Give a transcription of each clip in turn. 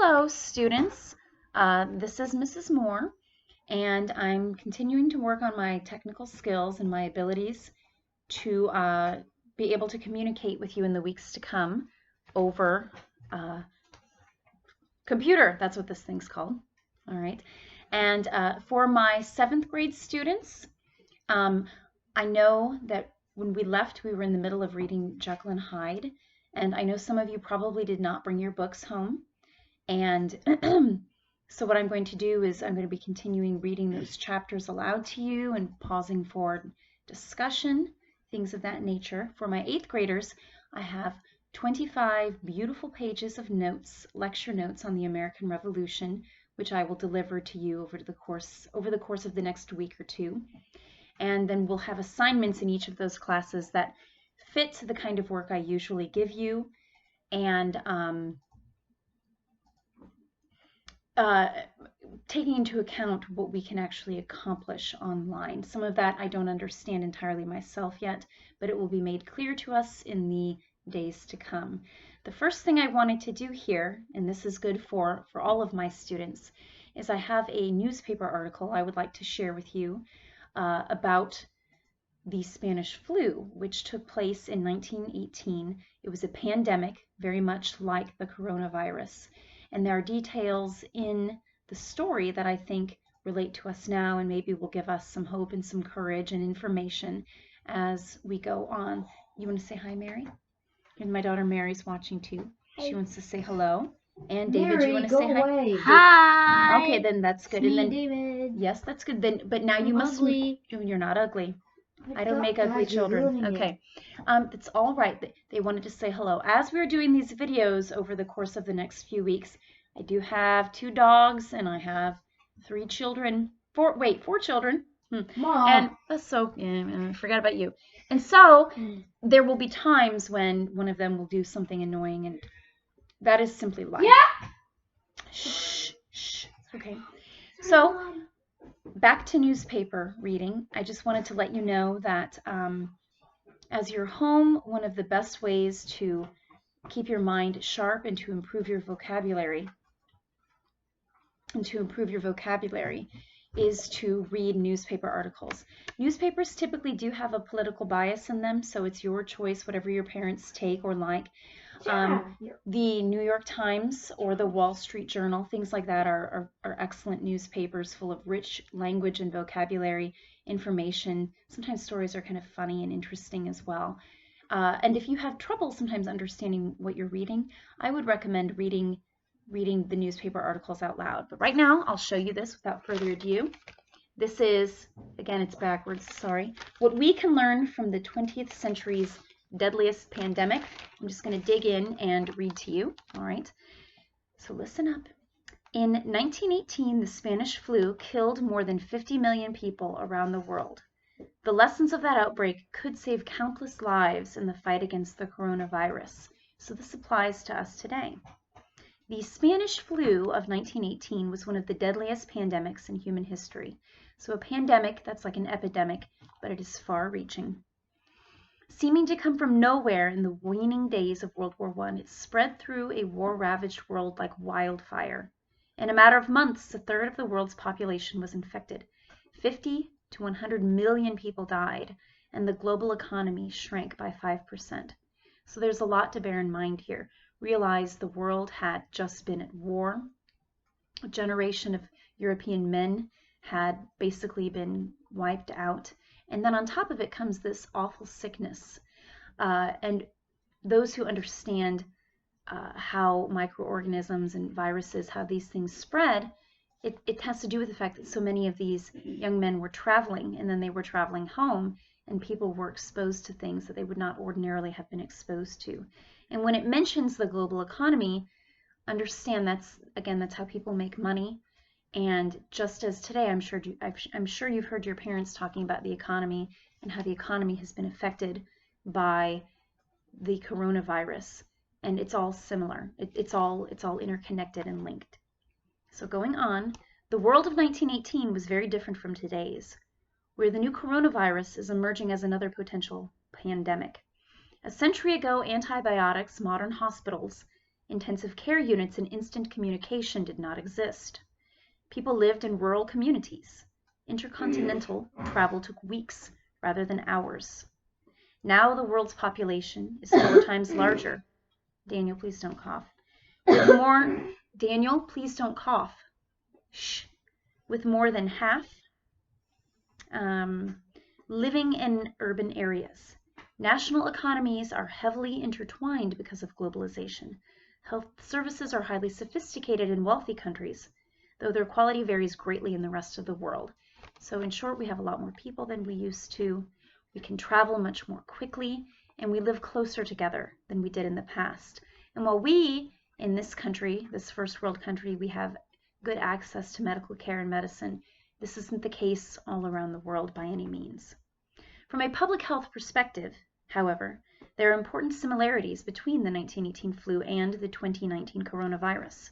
Hello, students. This is Mrs. Moore, and I'm continuing to work on my technical skills and my abilities to be able to communicate with you in the weeks to come over computer. That's what this thing's called. All right. And for my 7th grade students, I know that when we left, we were in the middle of reading Jekyll and Hyde, and I know some of you probably did not bring your books home. And so what I'm going to do is I'm going to be continuing reading those chapters aloud to you and pausing for discussion, things of that nature. For my 8th graders, I have 25 beautiful pages of notes, lecture notes on the American Revolution, which I will deliver to you over the course of the next week or two. And then we'll have assignments in each of those classes that fit the kind of work I usually give you, and taking into account what we can actually accomplish online. Some of that I don't understand entirely myself yet, but it will be made clear to us in the days to come. The first thing I wanted to do here, and this is good for all of my students, is I have a newspaper article I would like to share with you about the Spanish flu, which took place in 1918. It was a pandemic, very much like the coronavirus. And there are details in the story that I think relate to us now and maybe will give us some hope and some courage and information as we go on. You want to say hi, Mary? And my daughter Mary's watching too. She wants to say hello. And David, Mary, you want to say away. hi? Okay, then that's good. It's me, and then David. Yes, that's good. Then, but now you must. Ugly. You're not ugly. I don't make ugly children. Okay, that's all right. They wanted to say hello. As we're doing these videos over the course of the next few weeks, I do have 2 dogs and I have 3 children. 4 children. Mom. And that's so, I forgot about you. And so there will be times when one of them will do something annoying, and that is simply life. Yeah. Shh, shh. Okay. So back to newspaper reading. I just wanted to let you know that as you're home, one of the best ways to keep your mind sharp and to improve your vocabulary is to read newspaper articles. Newspapers typically do have a political bias in them, so it's your choice, whatever your parents take or like. The New York Times or the Wall Street Journal, things like that are excellent newspapers full of rich language and vocabulary information. Sometimes stories are kind of funny and interesting as well. And if you have trouble sometimes understanding what you're reading, I would recommend reading the newspaper articles out loud. But right now, I'll show you this without further ado. This is, again, it's backwards, sorry, what we can learn from the 20th century's deadliest pandemic. I'm just going to dig in and read to you. All right, so listen up. In 1918, the Spanish flu killed more than 50 million people around the world. The lessons of that outbreak could save countless lives in the fight against the coronavirus, so this applies to us today. The Spanish flu of 1918 was one of the deadliest pandemics in human history. So a pandemic, that's like an epidemic, but it is far-reaching. Seeming to come from nowhere in the waning days of World War I, it spread through a war-ravaged world like wildfire. In a matter of months, a third of the world's population was infected. 50 to 100 million people died, and the global economy shrank by 5%. So there's a lot to bear in mind here. Realize the world had just been at war. A generation of European men had basically been wiped out. And then on top of it comes this awful sickness. And those who understand how microorganisms and viruses, how these things spread, it has to do with the fact that so many of these young men were traveling, and then they were traveling home, and people were exposed to things that they would not ordinarily have been exposed to. And when it mentions the global economy, understand that's how people make money. And just as today, I'm sure you've heard your parents talking about the economy and how the economy has been affected by the coronavirus. And it's all similar. It's all interconnected and linked. So going on, the world of 1918 was very different from today's, where the new coronavirus is emerging as another potential pandemic. A century ago, antibiotics, modern hospitals, Intensive care units and instant communication did not exist. People lived in rural communities. Intercontinental travel took weeks rather than hours. Now the world's population is 4 times larger. Daniel, please don't cough. Daniel, please don't cough. Shh. With more than half living in urban areas. National economies are heavily intertwined because of globalization. Health services are highly sophisticated in wealthy countries, though their quality varies greatly in the rest of the world. So in short, we have a lot more people than we used to. We can travel much more quickly, and we live closer together than we did in the past. And while we, in this country, this first world country, we have good access to medical care and medicine, this isn't the case all around the world by any means. From a public health perspective, however, there are important similarities between the 1918 flu and the 2019 coronavirus.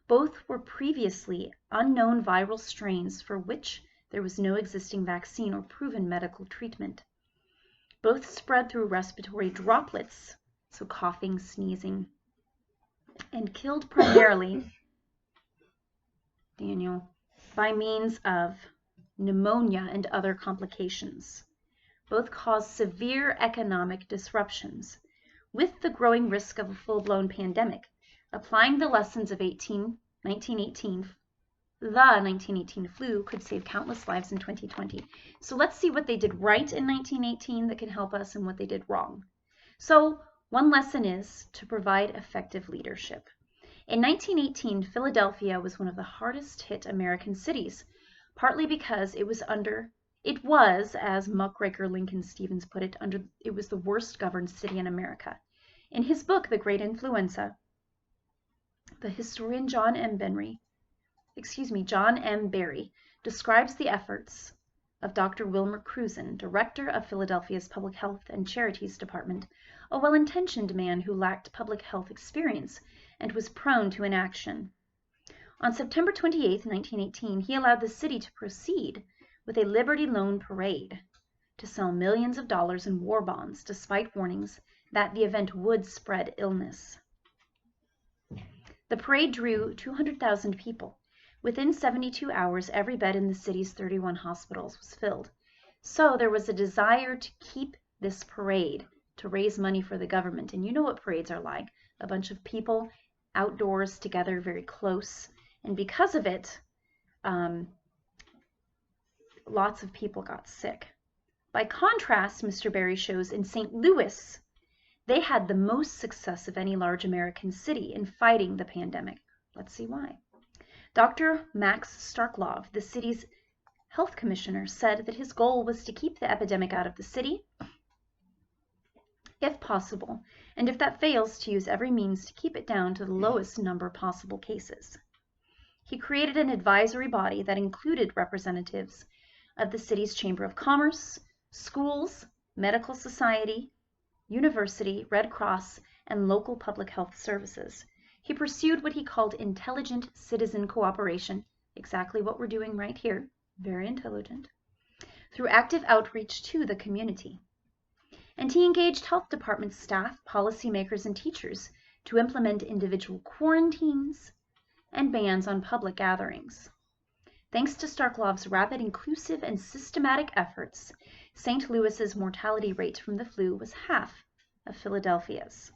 Both were previously unknown viral strains for which there was no existing vaccine or proven medical treatment. Both spread through respiratory droplets, so coughing, sneezing, and killed primarily, Daniel, by means of pneumonia and other complications. Both caused severe economic disruptions. With the growing risk of a full-blown pandemic, applying the lessons of 1918 flu could save countless lives in 2020. So let's see what they did right in 1918 that can help us and what they did wrong. So one lesson is to provide effective leadership. In 1918, Philadelphia was one of the hardest hit American cities, partly because it was, as muckraker Lincoln Stevens put it, it was the worst governed city in America. In his book, The Great Influenza, the historian John M. Barry describes the efforts of Dr. Wilmer Cruzen, director of Philadelphia's Public Health and Charities Department, a well-intentioned man who lacked public health experience and was prone to inaction. On September 28, 1918, he allowed the city to proceed with a Liberty Loan parade to sell millions of dollars in war bonds, despite warnings that the event would spread illness. The parade drew 200,000 people. Within 72 hours, every bed in the city's 31 hospitals was filled. So there was a desire to keep this parade, to raise money for the government. And you know what parades are like. A bunch of people outdoors together, very close. And because of it, lots of people got sick. By contrast, Mr. Barry shows in St. Louis, they had the most success of any large American city in fighting the pandemic. Let's see why. Dr. Max Starklov, the city's health commissioner, said that his goal was to keep the epidemic out of the city, if possible, and if that fails, to use every means to keep it down to the lowest number of possible cases. He created an advisory body that included representatives of the city's Chamber of Commerce, schools, medical society, university, Red Cross, and local public health services. He pursued what he called intelligent citizen cooperation, exactly what we're doing right here, very intelligent, through active outreach to the community. And he engaged health department staff, policymakers, and teachers to implement individual quarantines and bans on public gatherings. Thanks to Starklov's rapid, inclusive, and systematic efforts, St. Louis's mortality rate from the flu was half of Philadelphia's.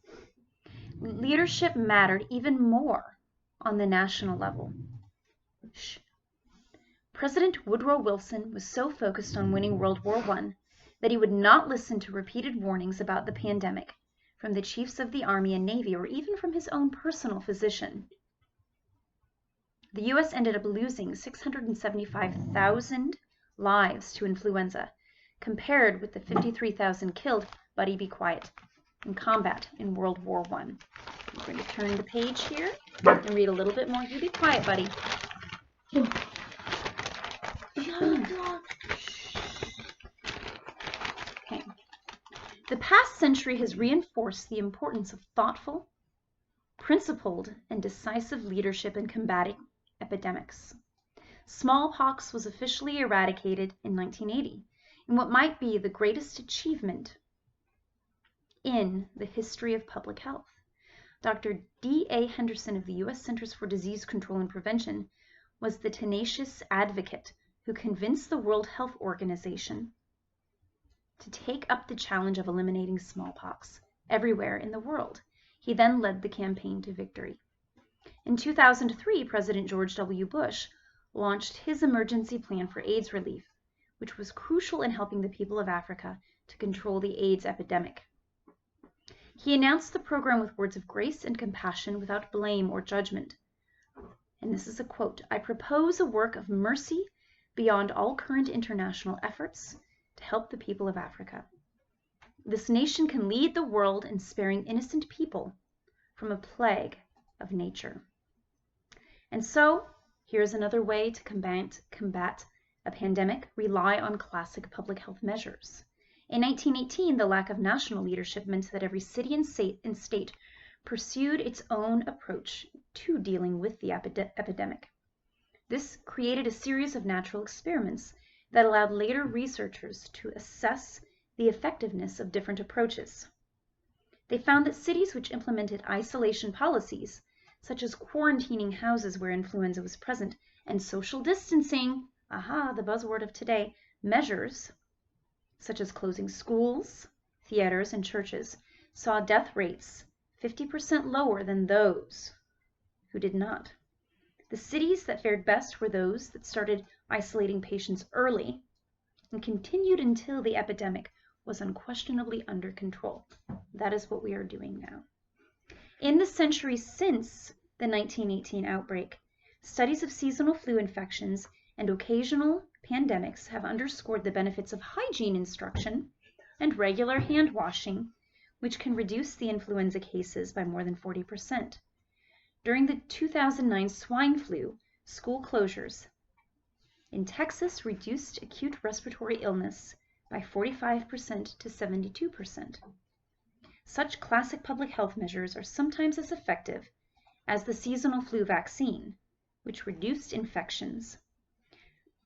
Leadership mattered even more on the national level. President Woodrow Wilson was so focused on winning World War I that he would not listen to repeated warnings about the pandemic from the chiefs of the Army and Navy, or even from his own personal physician. The U.S. ended up losing 675,000 lives to influenza, compared with the 53,000 killed, buddy, be quiet, in combat in World War I. I'm going to turn the page here and read a little bit more. You be quiet, buddy. Okay. The past century has reinforced the importance of thoughtful, principled, and decisive leadership in combating epidemics. Smallpox was officially eradicated in 1980, in what might be the greatest achievement in the history of public health. Dr. D.A. Henderson of the U.S. Centers for Disease Control and Prevention was the tenacious advocate who convinced the World Health Organization to take up the challenge of eliminating smallpox everywhere in the world. He then led the campaign to victory. In 2003, President George W. Bush launched his emergency plan for AIDS relief, which was crucial in helping the people of Africa to control the AIDS epidemic. He announced the program with words of grace and compassion without blame or judgment. And this is a quote, "I propose a work of mercy beyond all current international efforts to help the people of Africa. This nation can lead the world in sparing innocent people from a plague of nature." And so, here's another way to combat a pandemic: rely on classic public health measures. In 1918, the lack of national leadership meant that every city and state pursued its own approach to dealing with the epidemic. This created a series of natural experiments that allowed later researchers to assess the effectiveness of different approaches. They found that cities which implemented isolation policies, such as quarantining houses where influenza was present, and social distancing, the buzzword of today, measures, such as closing schools, theaters, and churches, saw death rates 50% lower than those who did not. The cities that fared best were those that started isolating patients early and continued until the epidemic was unquestionably under control. That is what we are doing now. In the centuries since the 1918 outbreak, studies of seasonal flu infections and occasional pandemics have underscored the benefits of hygiene instruction and regular hand washing, which can reduce the influenza cases by more than 40%. During the 2009 swine flu, school closures in Texas reduced acute respiratory illness by 45% to 72%. Such classic public health measures are sometimes as effective as the seasonal flu vaccine, which reduced infections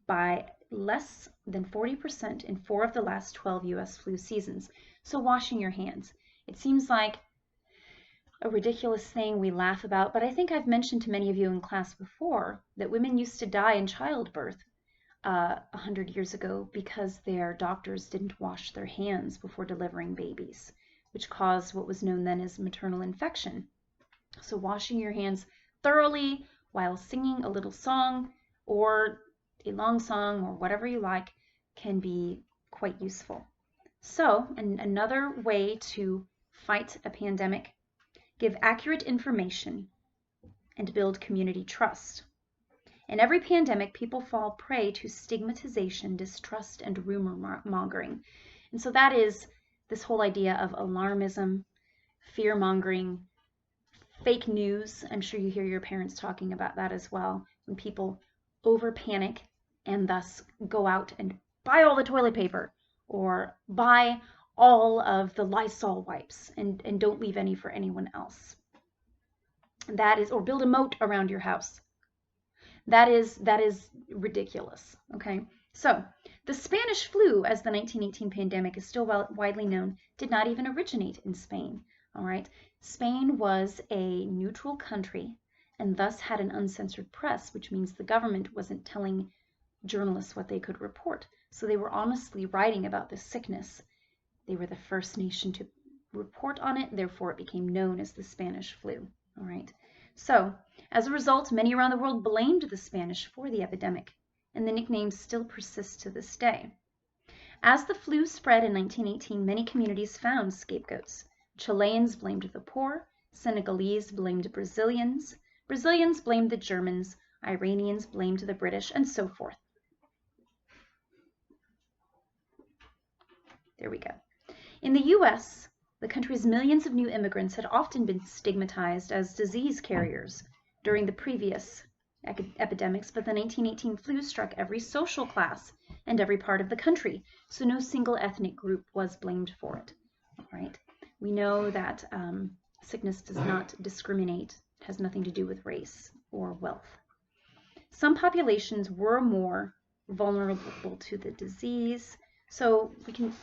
by less than 40% in 4 of the last 12 U.S. flu seasons. So washing your hands. It seems like a ridiculous thing we laugh about, but I think I've mentioned to many of you in class before that women used to die in childbirth 100 years ago because their doctors didn't wash their hands before delivering babies, which caused what was known then as maternal infection. So washing your hands thoroughly while singing a little song or a long song or whatever you like can be quite useful. So, another way to fight a pandemic: give accurate information and build community trust. In every pandemic, people fall prey to stigmatization, distrust, and rumor mongering. And so that is this whole idea of alarmism, fear mongering, fake news. I'm sure you hear your parents talking about that as well, when people over panic and thus go out and buy all the toilet paper or buy all of the Lysol wipes and don't leave any for anyone else. That is, or build a moat around your house. That is ridiculous, okay? So, the Spanish flu, as the 1918 pandemic is still widely known, did not even originate in Spain, all right? Spain was a neutral country and thus had an uncensored press, which means the government wasn't telling journalists what they could report. So they were honestly writing about this sickness. They were the first nation to report on it, therefore it became known as the Spanish flu, all right? So, as a result, many around the world blamed the Spanish for the epidemic, and the nickname still persists to this day. As the flu spread in 1918, many communities found scapegoats. Chileans blamed the poor, Senegalese blamed Brazilians, Brazilians blamed the Germans, Iranians blamed the British, and so forth. There we go. In the U.S., the country's millions of new immigrants had often been stigmatized as disease carriers during the previous epidemics, but the 1918 flu struck every social class and every part of the country, so no single ethnic group was blamed for it. All right. We know that sickness does not discriminate. It has nothing to do with race or wealth. Some populations were more vulnerable to the disease, so we can,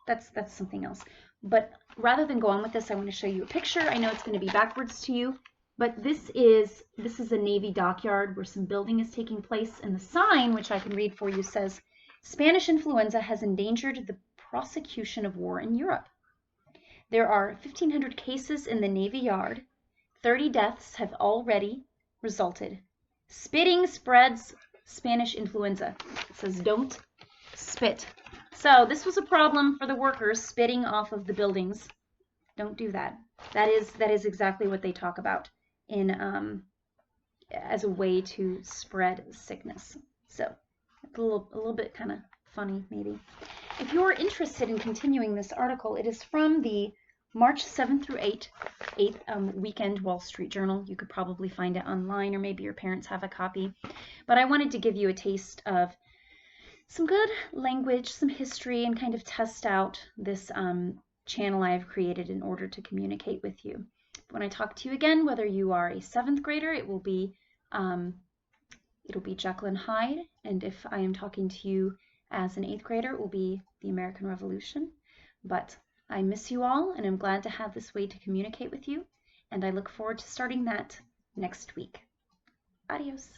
that's something else. But rather than go on with this, I want to show you a picture. I know it's going to be backwards to you, but this is a Navy dockyard where some building is taking place, and the sign, which I can read for you, says, Spanish influenza has endangered the prosecution of war in Europe. There are 1,500 cases in the Navy Yard. 30 deaths have already resulted. Spitting spreads Spanish influenza. It says don't spit. So this was a problem for the workers spitting off of the buildings. Don't do that. That is exactly what they talk about in as a way to spread sickness. So a little bit kind of funny maybe. If you're interested in continuing this article, it is from the March 7th through 8th Weekend Wall Street Journal. You could probably find it online, or maybe your parents have a copy. But I wanted to give you a taste of some good language, some history, and kind of test out this channel I have created in order to communicate with you. When I talk to you again, whether you are a 7th grader, it'll be Jekyll and Hyde, and if I am talking to you as an 8th grader, it will be the American Revolution. But I miss you all, and I'm glad to have this way to communicate with you, and I look forward to starting that next week. Adios.